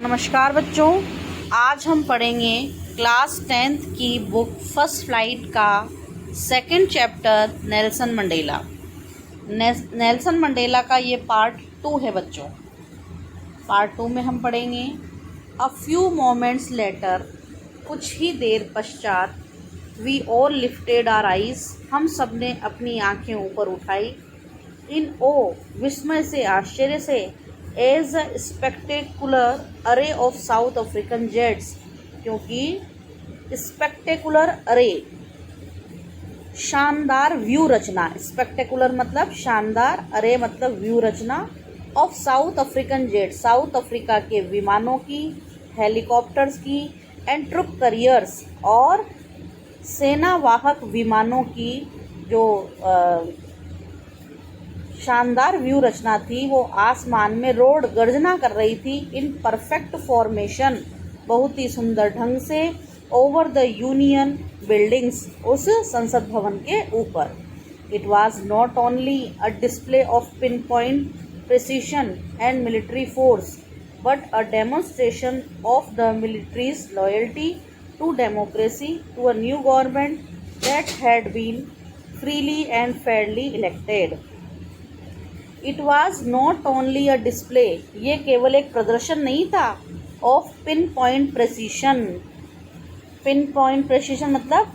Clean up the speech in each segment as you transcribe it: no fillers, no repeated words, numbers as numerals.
नमस्कार बच्चों, आज हम पढ़ेंगे क्लास 10th की बुक फर्स्ट फ्लाइट का second chapter Nelson Mandela. Nelson Mandela का ये पार्ट 2 है बच्चों। पार्ट 2 में हम पढ़ेंगे अ फ्यू मोमेंट्स लेटर, कुछ ही देर पश्चात, we all lifted our eyes, हम सब ने अपनी आंखें ऊपर उठाई, इन ओ, विस्मय से, आश्चर्य से, as a spectacular array of south African jets, क्योंकि स्पेक्टेकुलर अरे शानदार व्यू रचना, स्पेक्टेकुलर मतलब शानदार, अरे मतलब व्यू रचना, of south African jet, South Africa के विमानों की, हेलीकॉप्टर्स की, एंड ट्रुप करियर्स और सेनावाहक विमानों की जो शानदार व्यू रचना थी, वो आसमान में रोड गर्जना कर रही थी, इन परफेक्ट फॉर्मेशन, बहुत ही सुंदर ढंग से, ओवर द यूनियन बिल्डिंग्स, उस संसद भवन के ऊपर। It was not only a display of pin point precision and military force, but a demonstration of the military's loyalty to democracy, to a new government that had been freely and fairly elected. It was not only a display, ये केवल एक प्रदर्शन नहीं था, of pinpoint precision, pinpoint precision मतलब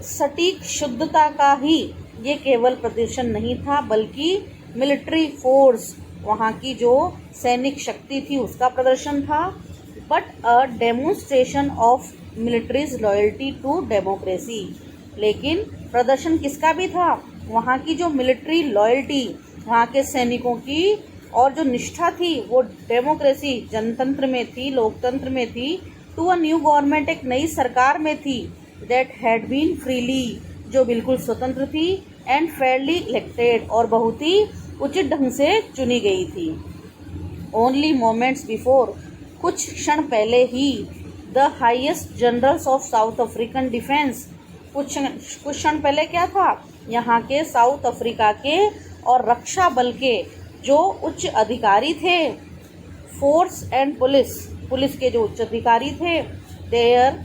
सटीक शुद्धता का ही ये केवल प्रदर्शन नहीं था, बल्कि मिलिट्री फोर्स, वहाँ की जो सैनिक शक्ति थी उसका प्रदर्शन था, but a demonstration of military's loyalty to democracy, लेकिन प्रदर्शन किसका भी था, वहाँ की जो मिलिट्री लॉयल्टी, वहाँ के सैनिकों की और जो निष्ठा थी वो डेमोक्रेसी, जनतंत्र में थी, लोकतंत्र में थी, टू अ न्यू गवर्नमेंट, एक नई सरकार में थी, दैट हैड बीन फ्रीली, जो बिल्कुल स्वतंत्र थी, एंड फेयरली इलेक्टेड, और बहुत ही उचित ढंग से चुनी गई थी। ओनली मोमेंट्स बिफोर, कुछ क्षण पहले ही, the highest generals of south African defence, कुछ क्षण पहले क्या था, यहाँ के साउथ अफ्रीका के और रक्षा बल के जो उच्च अधिकारी थे, फोर्स एंड पुलिस, पुलिस के जो उच्च अधिकारी थे, देयर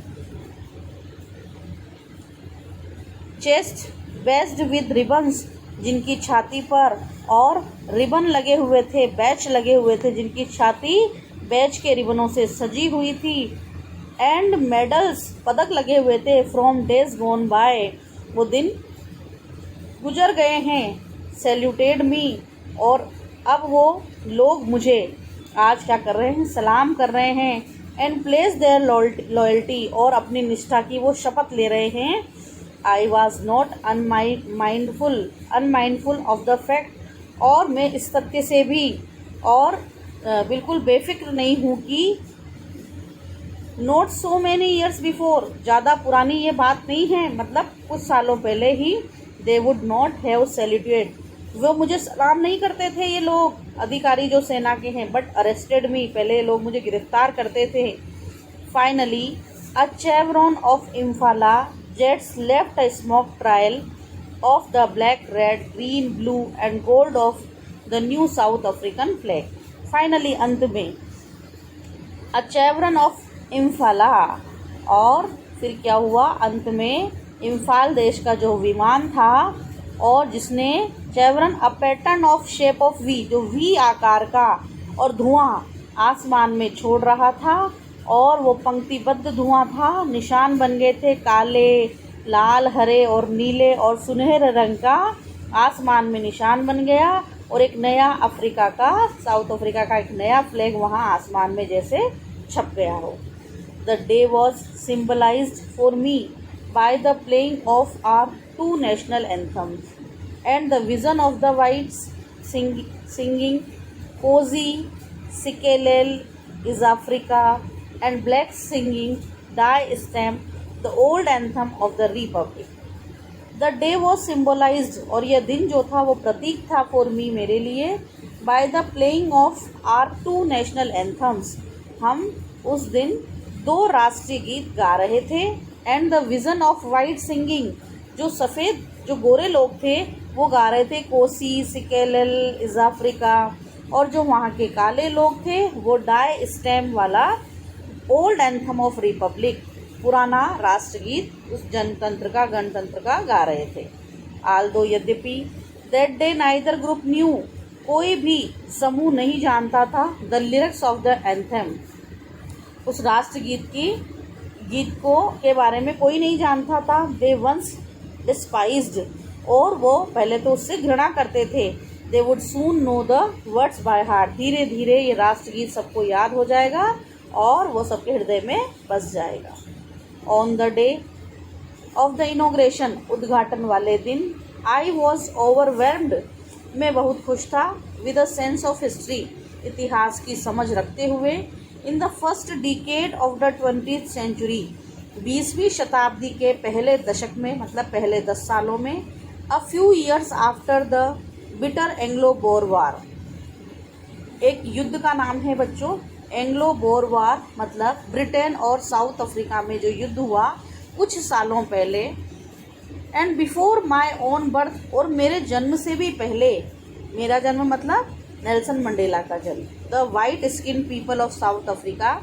चेस्ट बैच्ड विद रिबन्स, जिनकी छाती पर और रिबन लगे हुए थे, बैच लगे हुए थे, जिनकी छाती बैच के रिबनों से सजी हुई थी, एंड मेडल्स, पदक लगे हुए थे, फ्रॉम डेज गोन बाय, वो दिन गुजर गए हैं, सैल्यूटेड मी, और अब वो लोग मुझे आज क्या कर रहे हैं, सलाम कर रहे हैं, एंड प्लेस देयर लॉयल्टी, और अपनी निष्ठा की वो शपथ ले रहे हैं। आई was not unmindful of the fact, और मैं इस तथ्य से भी और बिल्कुल बेफिक्र नहीं हूँ कि not so many years before, ज़्यादा पुरानी ये बात नहीं है, मतलब कुछ सालों पहले ही, they would not have saluted, वो मुझे सलाम नहीं करते थे ये लोग अधिकारी जो सेना के हैं, बट अरेस्टेड मी, पहले ये लोग मुझे गिरफ्तार करते थे। Finally a chevron of Impala jets left a smoke trail of the black, red, green, blue and gold of the new south African flag. Finally अंत में अ चेवरन ऑफ इम्फाला, और फिर क्या हुआ, अंत में इम्फाल देश का जो विमान था, और जिसने chevron, a pattern of shape of V, जो वी आकार का, और धुआं आसमान में छोड़ रहा था, और वो पंक्तिबद्ध धुआं था, निशान बन गए थे काले, लाल, हरे और नीले और सुनहरे रंग का, आसमान में निशान बन गया, और एक नया अफ्रीका का, साउथ अफ्रीका का एक नया फ्लैग वहाँ आसमान में जैसे छप गया हो। The day was symbolized for me by the playing of our two national anthems and the vision of the whites singing Cozy Sikelel is Africa and blacks singing Die Stamp, the old anthem of the Republic. The day was symbolized, और यह दिन जो था वो प्रतीक था, for me, मेरे लिए, by the playing of our two national anthems, हम उस दिन दो राष्ट्रीय गीत गा रहे थे, and the vision of white singing, जो सफ़ेद, जो गोरे लोग थे वो गा रहे थे कोसी सिकेलल इज अफ्रीका, और जो वहाँ के काले लोग थे वो डाई स्टेम वाला ओल्ड एंथम ऑफ रिपब्लिक, पुराना राष्ट्रगीत उस जनतंत्र का, गणतंत्र का गा रहे थे। आल्दो यद्यपि that day neither group new, कोई भी समूह नहीं जानता था the lyrics of the anthem, उस राष्ट्रगीत की गीत को के बारे में कोई नहीं जानता था। दे वंस डिस्पाइज्ड, और वो पहले तो उससे घृणा करते थे। They would soon know the words by heart, धीरे धीरे ये राष्ट्रगीत सबको याद हो जाएगा और वो सबके हृदय में बस जाएगा। On the day of the inauguration, उद्घाटन वाले दिन, आई वॉज ओवरवेल्म्ड, मैं बहुत खुश था, with a sense of history, इतिहास की समझ रखते हुए। In the first decade of the 20th century, 20वीं शताब्दी के पहले दशक में, मतलब पहले 10 सालों में। A few years after the bitter Anglo Boer war, एक युद्ध का नाम है बच्चों एंग्लो बोर वार, मतलब ब्रिटेन और साउथ अफ्रीका में जो युद्ध हुआ कुछ सालों पहले। And before my own birth, और मेरे जन्म से भी पहले, मेरा जन्म मतलब नेल्सन मंडेला का जन्म। The white skin people of south Africa,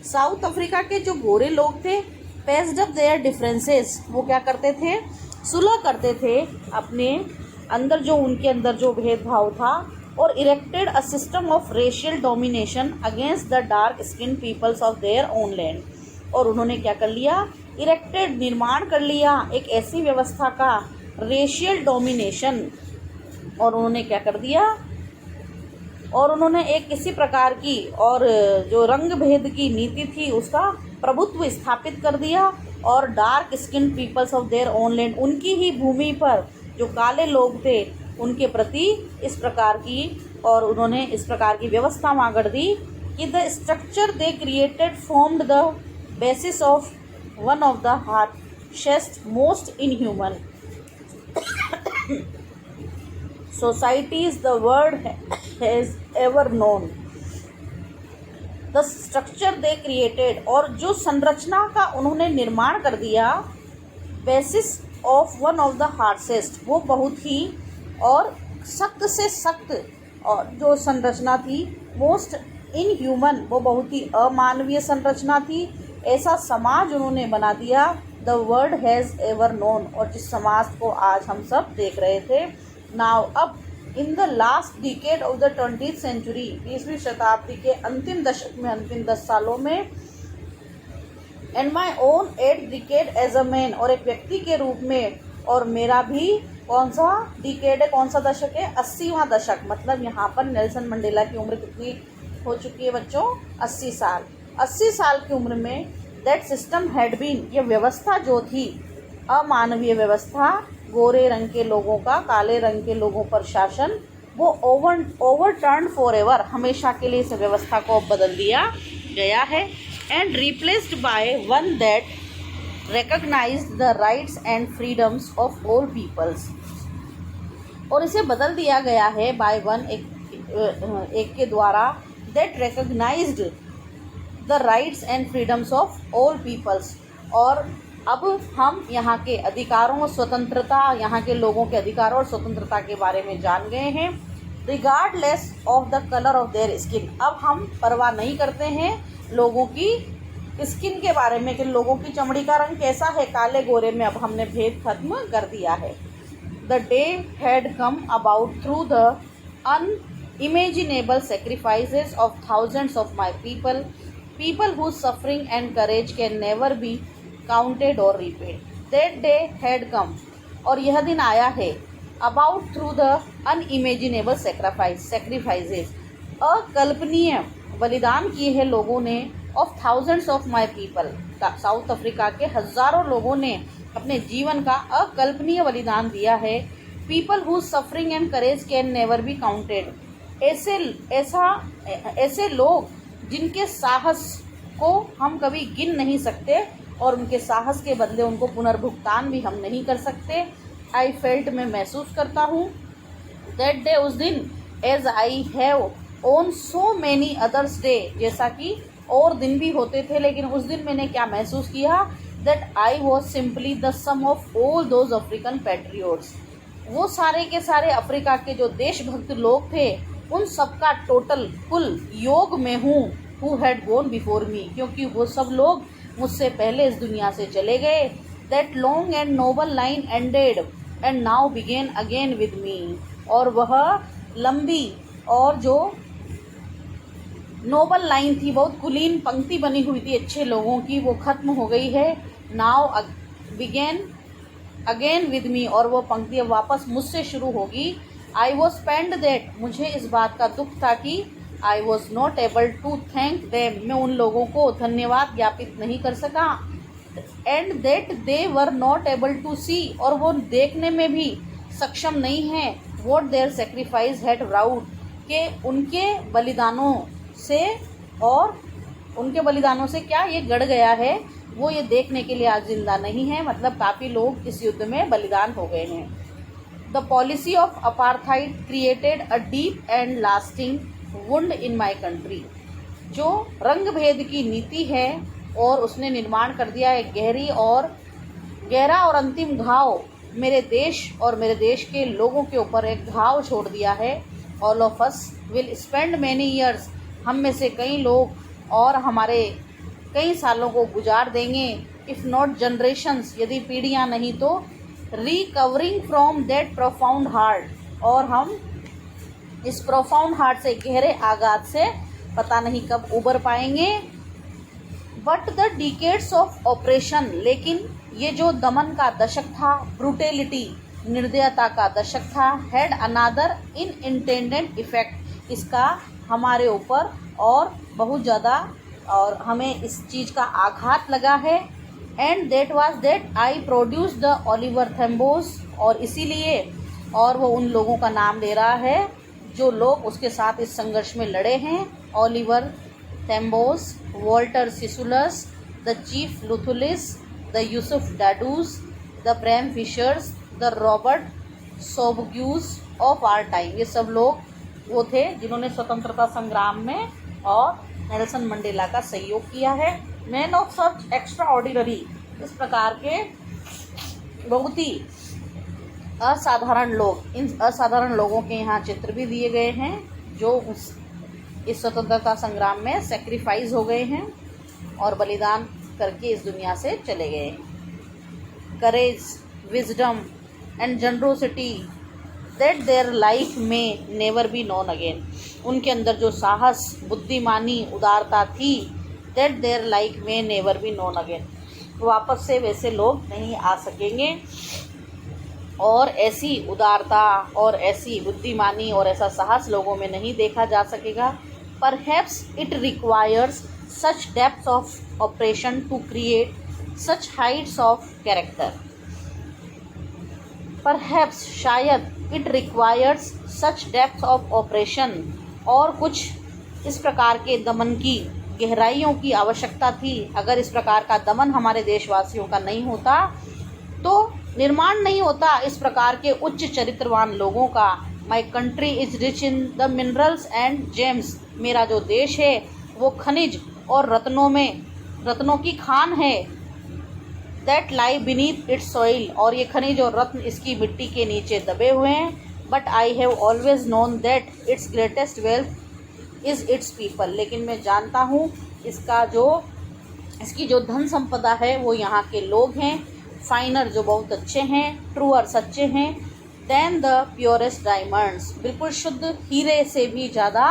south Africa के जो गोरे लोग थे, पेस्ड अप देयर डिफरेंसेस, वो क्या करते थे, सुलह करते थे अपने अंदर जो उनके अंदर जो भेदभाव था, और erected a system of racial domination against the dark skin peoples of their own land, और उन्होंने क्या कर लिया, इरेक्टेड, निर्माण कर लिया एक ऐसी व्यवस्था का, रेशियल डोमिनेशन, और उन्होंने क्या कर दिया, और उन्होंने एक किसी प्रकार की और जो रंग भेद की नीति थी उसका प्रभुत्व स्थापित कर दिया, और dark skin peoples of their own land, उनकी ही भूमि पर जो काले लोग थे उनके प्रति इस प्रकार की, और उन्होंने इस प्रकार की व्यवस्था वहाँ गढ़ दी कि the structure they created formed the basis of one of the harshest most inhuman societies the world has ever known. The structure they created, और जो संरचना का उन्होंने निर्माण कर दिया, basis of one of the harshest, वो बहुत ही और सख्त से सख्त, और जो संरचना थी most inhuman, वो बहुत ही अमानवीय संरचना थी, ऐसा समाज उन्होंने बना दिया the world has ever known, और जिस समाज को आज हम सब देख रहे थे। नाउ अब in the last decade of the 20th century, 20वीं शताब्दी के अंतिम दशक में, अंतिम 10 सालों में, and my own 8th decade as a man, और एक व्यक्ति के रूप में, और मेरा भी कौन सा डिकेड है, कौन सा दशक है, 80वां दशक, मतलब यहाँ पर नेल्सन मंडेला की उम्र कितनी हो चुकी है बच्चों, 80 साल। 80 साल की उम्र में दैट सिस्टम हैड बीन, ये व्यवस्था जो थी, अमानवीय व्यवस्था, गोरे रंग के लोगों का काले रंग के लोगों पर शासन, वो ओवरटर्न फॉर एवर, हमेशा के लिए इस व्यवस्था को बदल दिया गया है। And replaced by one that recognised the rights and freedoms of all peoples, और इसे बदल दिया गया है बाय वन, एक के द्वारा, that recognised the rights and freedoms of all peoples, और अब हम यहाँ के अधिकारों और स्वतंत्रता, यहाँ के लोगों के अधिकारों और स्वतंत्रता के बारे में जान गए हैं। Regardless of the colour of their skin, अब हम परवाह नहीं करते हैं लोगों की स्किन के बारे में कि लोगों की चमड़ी का रंग कैसा है, काले गोरे में अब हमने भेद खत्म कर दिया है। The day had come about through the unimaginable sacrifices of thousands of my people whose suffering and courage can never be counted or repaid. That day had come, और यह दिन आया है, about through the unimaginable sacrifices, अकल्पनीय बलिदान किए हैं लोगों ने, of thousands of my people, south Africa के हजारों लोगों ने अपने जीवन का अकल्पनीय बलिदान दिया है। People whose suffering and courage can never be counted, ऐसे लोग जिनके साहस को हम कभी गिन नहीं सकते और उनके साहस के बदले उनको पुनर्भुगतान भी हम नहीं कर सकते। आई फेल्ट, मैं महसूस करता हूँ, दैट डे, उस दिन, as I have on so many others day, जैसा कि और दिन भी होते थे, लेकिन उस दिन मैंने क्या महसूस किया, that I was simply the sum of all those African patriots, वो सारे के सारे अफ्रीका के जो देशभक्त लोग थे, उन सबका टोटल कुल योग में हूँ who had gone before me, क्योंकि वो सब लोग मुझसे पहले इस दुनिया से चले गए। That long and noble line ended and now begin again with me, और वह लंबी और जो नोबल लाइन थी, बहुत कुलीन पंक्ति बनी हुई थी अच्छे लोगों की, वो खत्म हो गई है। Now begin again with me, और वो पंक्ति अब वापस मुझसे शुरू होगी। आई वॉज पेंड दैट, मुझे इस बात का दुख था कि I was not able to thank them, मैं उन लोगों को धन्यवाद ज्ञापित नहीं कर सका। And that they were not able to see, और वो देखने में भी सक्षम नहीं है। What their sacrifice had wrought, के उनके बलिदानों से, और उनके बलिदानों से क्या ये गड़ गया है, वो ये देखने के लिए आज जिंदा नहीं है। मतलब काफ़ी लोग इस युद्ध में बलिदान हो गए हैं। The policy of apartheid created a deep and lasting wound in my country, जो रंग भेद की नीति है और उसने निर्माण कर दिया है गहरा और अंतिम घाव मेरे देश और मेरे देश के लोगों के ऊपर एक घाव छोड़ दिया है। All of us will spend many years, हम में से कई लोग और हमारे कई सालों को गुजार देंगे। इफ़ नॉट जनरेशंस, यदि पीढ़ियाँ नहीं तो recovering from that profound heart, और हम इस प्रोफाउंड हार्ट से, गहरे आघात से पता नहीं कब उबर पाएंगे। But the decades of operation, लेकिन ये जो दमन का दशक था, ब्रूटेलिटी, निर्दयता का दशक था, had another in intended effect, इसका हमारे ऊपर और बहुत ज़्यादा, और हमें इस चीज़ का आघात लगा है। And that was that I produce the Oliver Tambos, और इसीलिए, और वो उन लोगों का नाम ले रहा है जो लोग उसके साथ इस संघर्ष में लड़े हैं। Oliver Tambos, Walter Sisulus, the chief Luthulis, the Yusuf Dadoos, the Bram Fischers, the Robert Sobukwes of our time, ये सब लोग वो थे जिन्होंने स्वतंत्रता संग्राम में और नेल्सन मंडेला का सहयोग किया है। Man of such extra ordinary, इस प्रकार के बहुत ही असाधारण लोग, इन असाधारण लोगों के यहाँ चित्र भी दिए गए हैं जो इस स्वतंत्रता संग्राम में सेक्रीफाइस हो गए हैं और बलिदान करके इस दुनिया से चले गए। Courage, wisdom and generosity that their life में नेवर बी नोन अगेन, उनके अंदर जो साहस, बुद्धिमानी, उदारता थी, दैट देयर लाइफ में नेवर बी नोन अगेन, वापस से वैसे लोग नहीं आ सकेंगे। और ऐसी उदारता और ऐसी बुद्धिमानी और ऐसा साहस लोगों में नहीं देखा जा सकेगा। Perhaps it requires such depth of oppression to create such heights of character. Perhaps, शायद, it requires such depth of oppression, और कुछ इस प्रकार के दमन की गहराइयों की आवश्यकता थी। अगर इस प्रकार का दमन हमारे देशवासियों का नहीं होता तो निर्माण नहीं होता इस प्रकार के उच्च चरित्रवान लोगों का। My country is rich in the minerals and James, मेरा जो देश है वो खनिज और रत्नों की खान है। That lie beneath it's soil, और ये खनिज और रत्न इसकी मिट्टी के नीचे दबे हुए हैं। But I have always known that it's greatest wealth is it's people, लेकिन मैं जानता हूँ इसकी जो धन संपदा है वो यहाँ के लोग हैं। फाइनर, जो बहुत अच्छे हैं, ट्रूअर, सच्चे हैं, देन द प्योरेस्ट डायमंड्स, बिल्कुल शुद्ध हीरे से भी ज़्यादा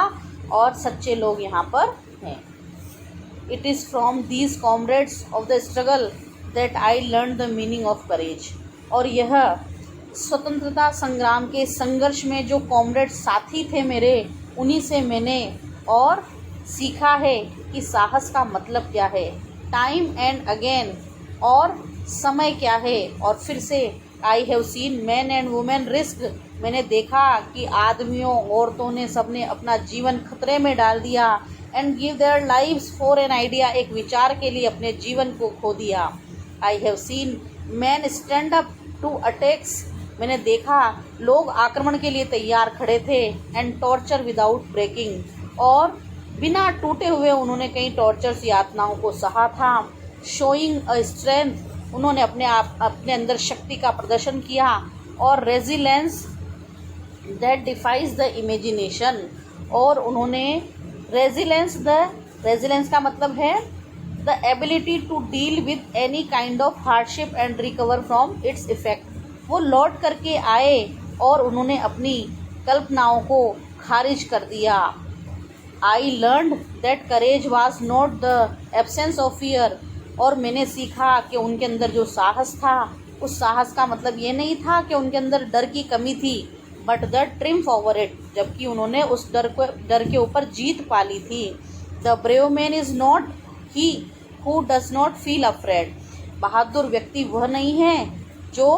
और सच्चे लोग यहाँ पर हैं। It is from these comrades of the struggle that I learn the meaning of courage, और यह स्वतंत्रता संग्राम के संघर्ष में जो कॉमरेड साथी थे मेरे, उन्हीं से मैंने और सीखा है कि साहस का मतलब क्या है, टाइम एंड अगेन, और समय क्या है, और फिर से आई have seen man and women risk, मैंने देखा कि आदमियों औरतों ने सबने अपना जीवन खतरे में डाल दिया। And give their lives for an idea, एक विचार के लिए अपने जीवन को खो दिया। I have seen man stand up to attacks, मैंने देखा लोग आक्रमण के लिए तैयार खड़े थे। एंड टॉर्चर विदाउट ब्रेकिंग, और बिना टूटे हुए उन्होंने कई टॉर्चर्स, यातनाओं को सहा था। शोइंग अ स्ट्रेंथ, उन्होंने अपने अंदर शक्ति का प्रदर्शन किया। और resilience that defies the imagination, और उन्होंने रेजिलेंस का मतलब है the ability to deal with any kind of hardship and recover from its effect. वो लौट करके आए और उन्होंने अपनी कल्पनाओं को खारिज कर दिया। I learned that courage was not the absence of fear. और मैंने सीखा कि उनके अंदर जो साहस था, उस साहस का मतलब ये नहीं था कि उनके अंदर डर की कमी थी, but the triumph over it, जबकि उन्होंने उस डर के ऊपर जीत पा ली थी। The brave man is not he who does not feel afraid. बहादुर व्यक्ति वह नहीं है जो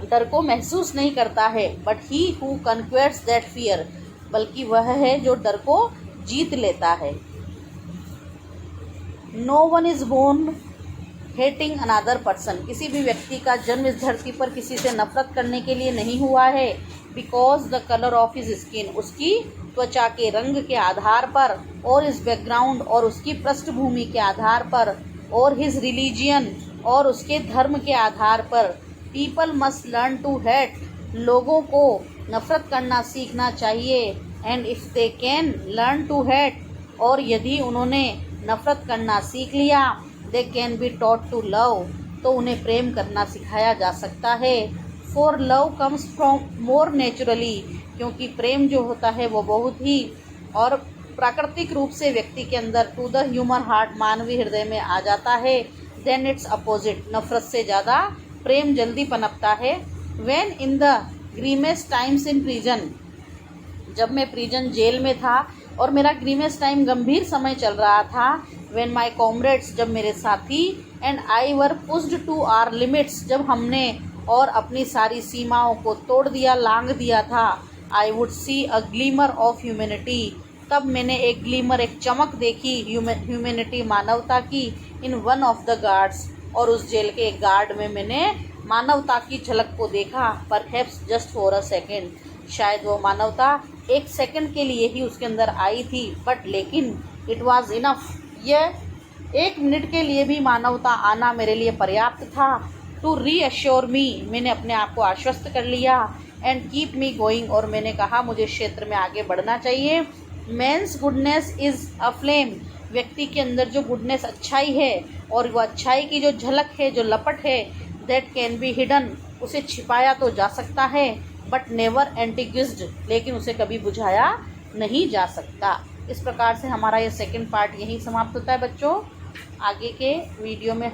डर को महसूस नहीं करता है, but he who conquers that fear, बल्कि वह है जो डर को जीत लेता है। No one is born hating another person. किसी भी व्यक्ति का जन्म इस धरती पर किसी से नफरत करने के लिए नहीं हुआ है। Because the colour of his skin, उसकी त्वचा के रंग के आधार पर, और इस बैकग्राउंड, और उसकी पृष्ठभूमि के आधार पर, और हिज रिलीजियन, और उसके धर्म के आधार पर। People must learn to hate, लोगों को नफरत करना सीखना चाहिए। And if they can learn to hate, और यदि उन्होंने नफरत करना सीख लिया, they can be taught to love, तो उन्हें प्रेम करना सिखाया जा सकता है। For love comes from more naturally, क्योंकि प्रेम जो होता है वो बहुत ही और प्राकृतिक रूप से व्यक्ति के अंदर टू द ह्यूमन हार्ट, मानवीय हृदय में आ जाता है। देन इट्स अपोजिट, नफरत से ज़्यादा प्रेम जल्दी पनपता है। When in the grimmest times in prison, जब मैं प्रिजन जेल में था और मेरा ग्रीमेस्ट टाइम गंभीर समय चल रहा था। व्हेन माई कॉमरेड्स, जब मेरे साथी, and I were pushed to our limits, जब हमने और अपनी सारी सीमाओं को तोड़ दिया, लांघ दिया था। I would see a glimmer of humanity, तब मैंने एक ग्लीमर, एक चमक देखी ह्यूमैनिटी, मानवता की, in one of the guards, और उस जेल के एक गार्ड में मैंने मानवता की झलक को देखा। Perhaps just for a second, शायद वो मानवता एक सेकंड के लिए ही उसके अंदर आई थी, बट लेकिन इट वाज इनफ, यह एक मिनट के लिए भी मानवता आना मेरे लिए पर्याप्त था। टू रीअश्योर मी, मैंने अपने आप को आश्वस्त कर लिया। एंड कीप मी गोइंग, और मैंने कहा मुझे क्षेत्र में आगे बढ़ना चाहिए। Man's goodness is a flame, व्यक्ति के अंदर जो गुडनेस, अच्छाई है, और वो अच्छाई की जो झलक है, जो लपट है, दैट कैन बी हिडन, उसे छिपाया तो जा सकता है, बट नेवर एंटिग्विज्ड, लेकिन उसे कभी बुझाया नहीं जा सकता। इस प्रकार से हमारा ये सेकंड पार्ट यहीं समाप्त होता है बच्चों। आगे के वीडियो में